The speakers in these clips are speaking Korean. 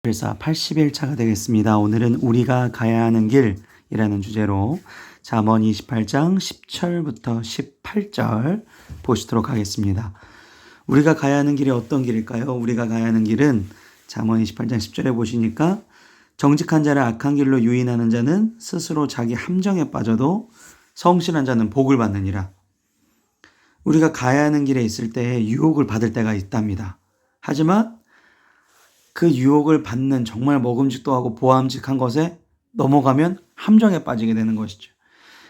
필사 80일차가 되겠습니다. 오늘은 우리가 가야 하는 길이라는 주제로 잠언 28장 10절부터 18절 보시도록 하겠습니다. 우리가 가야 하는 길이 어떤 길일까요? 우리가 가야 하는 길은 잠언 28장 10절에 보시니까 정직한 자를 악한 길로 유인하는 자는 스스로 자기 함정에 빠져도 성실한 자는 복을 받느니라. 우리가 가야 하는 길에 있을 때 유혹을 받을 때가 있답니다. 하지만 그 유혹을 받는 정말 먹음직도 하고 보암직한 것에 넘어가면 함정에 빠지게 되는 것이죠.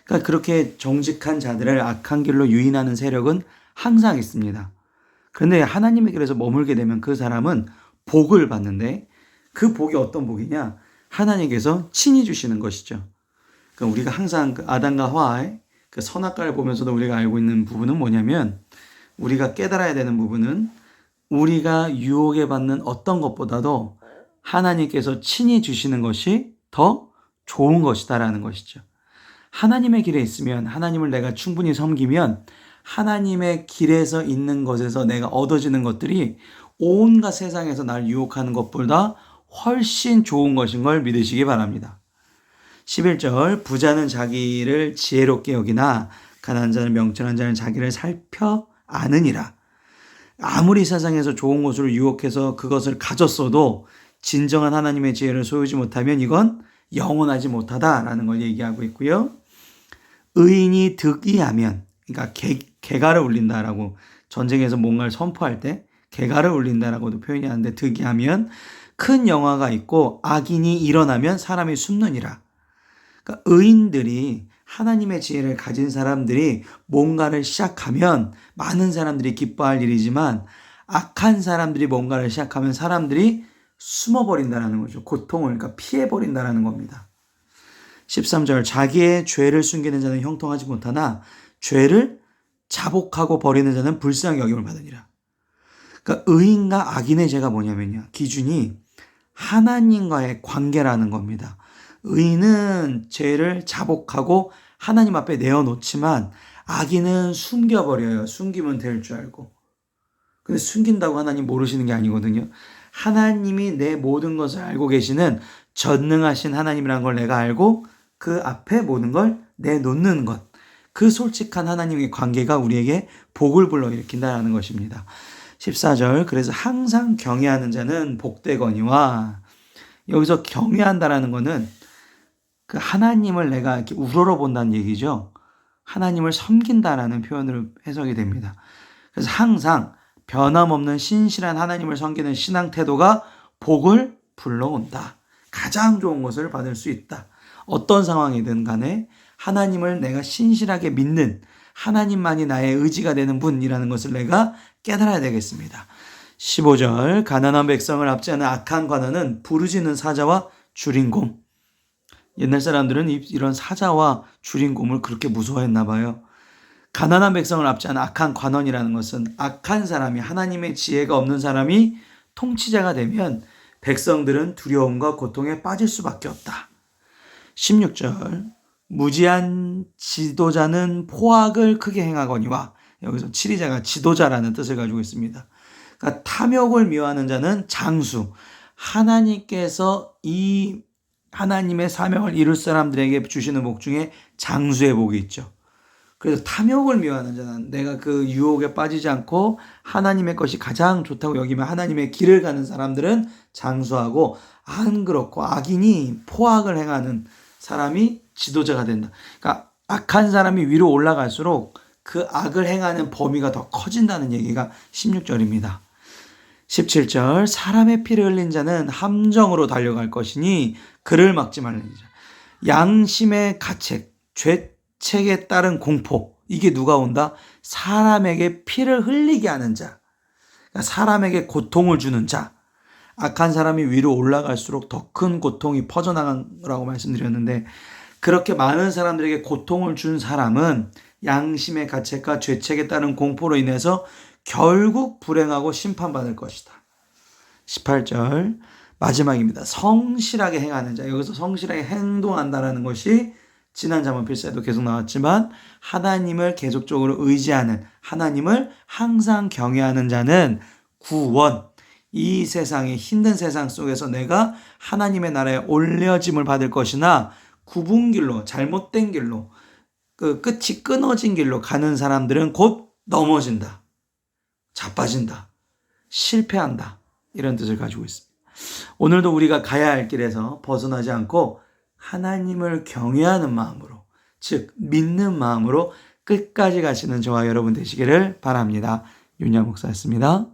그러니까 그렇게 정직한 자들을 악한 길로 유인하는 세력은 항상 있습니다. 그런데 하나님의 길에서 머물게 되면 그 사람은 복을 받는데 그 복이 어떤 복이냐? 하나님께서 친히 주시는 것이죠. 그러니까 우리가 항상 그 아담과 하와의 그 선악과를 보면서도 우리가 알고 있는 부분은 뭐냐면 우리가 깨달아야 되는 부분은 우리가 유혹에 받는 어떤 것보다도 하나님께서 친히 주시는 것이 더 좋은 것이다라는 것이죠. 하나님의 길에 있으면 하나님을 내가 충분히 섬기면 하나님의 길에서 있는 것에서 내가 얻어지는 것들이 온갖 세상에서 날 유혹하는 것보다 훨씬 좋은 것인 걸 믿으시기 바랍니다. 11절 부자는 자기를 지혜롭게 여기나 가난한 자는 명철한 자는 자기를 살펴 아느니라. 아무리 세상에서 좋은 것으로 유혹해서 그것을 가졌어도 진정한 하나님의 지혜를 소유하지 못하면 이건 영원하지 못하다라는 걸 얘기하고 있고요. 의인이 득이하면, 그러니까 개가를 울린다라고 전쟁에서 뭔가를 선포할 때 개가를 울린다라고도 표현이 하는데 득이하면 큰 영화가 있고 악인이 일어나면 사람이 숨느니라. 그러니까 의인들이 하나님의 지혜를 가진 사람들이 뭔가를 시작하면 많은 사람들이 기뻐할 일이지만 악한 사람들이 뭔가를 시작하면 사람들이 숨어버린다는 거죠. 고통을 그러니까 피해버린다는 겁니다. 13절 자기의 죄를 숨기는 자는 형통하지 못하나 죄를 자복하고 버리는 자는 불쌍히 여김을 받으니라. 그러니까 의인과 악인의 죄가 뭐냐면요. 기준이 하나님과의 관계라는 겁니다. 의인은 죄를 자복하고 하나님 앞에 내어놓지만 악인은 숨겨버려요. 숨기면 될 줄 알고. 근데 숨긴다고 하나님 모르시는 게 아니거든요. 하나님이 내 모든 것을 알고 계시는 전능하신 하나님이라는 걸 내가 알고 그 앞에 모든 걸 내놓는 것. 그 솔직한 하나님의 관계가 우리에게 복을 불러일으킨다는 것입니다. 14절 그래서 항상 경외하는 자는 복되거니와 여기서 경외한다라는 거는 그 하나님을 내가 이렇게 우러러 본다는 얘기죠. 하나님을 섬긴다라는 표현으로 해석이 됩니다. 그래서 항상 변함없는 신실한 하나님을 섬기는 신앙 태도가 복을 불러온다. 가장 좋은 것을 받을 수 있다. 어떤 상황이든 간에 하나님을 내가 신실하게 믿는 하나님만이 나의 의지가 되는 분이라는 것을 내가 깨달아야 되겠습니다. 15절 가난한 백성을 압제하는 악한 관원은 부르짖는 사자와 주린곰. 옛날 사람들은 이런 사자와 주린곰을 그렇게 무서워했나 봐요. 가난한 백성을 압제하는 악한 관원이라는 것은 악한 사람이 하나님의 지혜가 없는 사람이 통치자가 되면 백성들은 두려움과 고통에 빠질 수밖에 없다. 16절 무지한 지도자는 포악을 크게 행하거니와 여기서 치리자가 지도자라는 뜻을 가지고 있습니다. 그러니까 탐욕을 미워하는 자는 장수. 하나님께서 이 하나님의 사명을 이룰 사람들에게 주시는 복 중에 장수의 복이 있죠. 그래서 탐욕을 미워하는 자는 내가 그 유혹에 빠지지 않고 하나님의 것이 가장 좋다고 여기면 하나님의 길을 가는 사람들은 장수하고 안 그렇고 악인이 포악을 행하는 사람이 지도자가 된다. 그러니까 악한 사람이 위로 올라갈수록 그 악을 행하는 범위가 더 커진다는 얘기가 16절입니다. 17절 사람의 피를 흘린 자는 함정으로 달려갈 것이니 그를 막지 말라니라. 양심의 가책, 죄책에 따른 공포 이게 누가 온다? 사람에게 피를 흘리게 하는 자, 그러니까 사람에게 고통을 주는 자. 악한 사람이 위로 올라갈수록 더 큰 고통이 퍼져나가라고 말씀드렸는데 그렇게 많은 사람들에게 고통을 준 사람은 양심의 가책과 죄책에 따른 공포로 인해서 결국 불행하고 심판받을 것이다. 18절 마지막입니다. 성실하게 행하는 자. 여기서 성실하게 행동한다라는 것이 지난 잠언 필사에도 계속 나왔지만 하나님을 계속적으로 의지하는 하나님을 항상 경외하는 자는 구원, 이 세상의 힘든 세상 속에서 내가 하나님의 나라에 올려짐을 받을 것이나 굽은 길로, 잘못된 길로, 그 끝이 끊어진 길로 가는 사람들은 곧 넘어진다, 자빠진다, 실패한다, 이런 뜻을 가지고 있습니다. 오늘도 우리가 가야 할 길에서 벗어나지 않고 하나님을 경외하는 마음으로, 즉 믿는 마음으로 끝까지 가시는 저와 여러분 되시기를 바랍니다. 윤야 목사였습니다.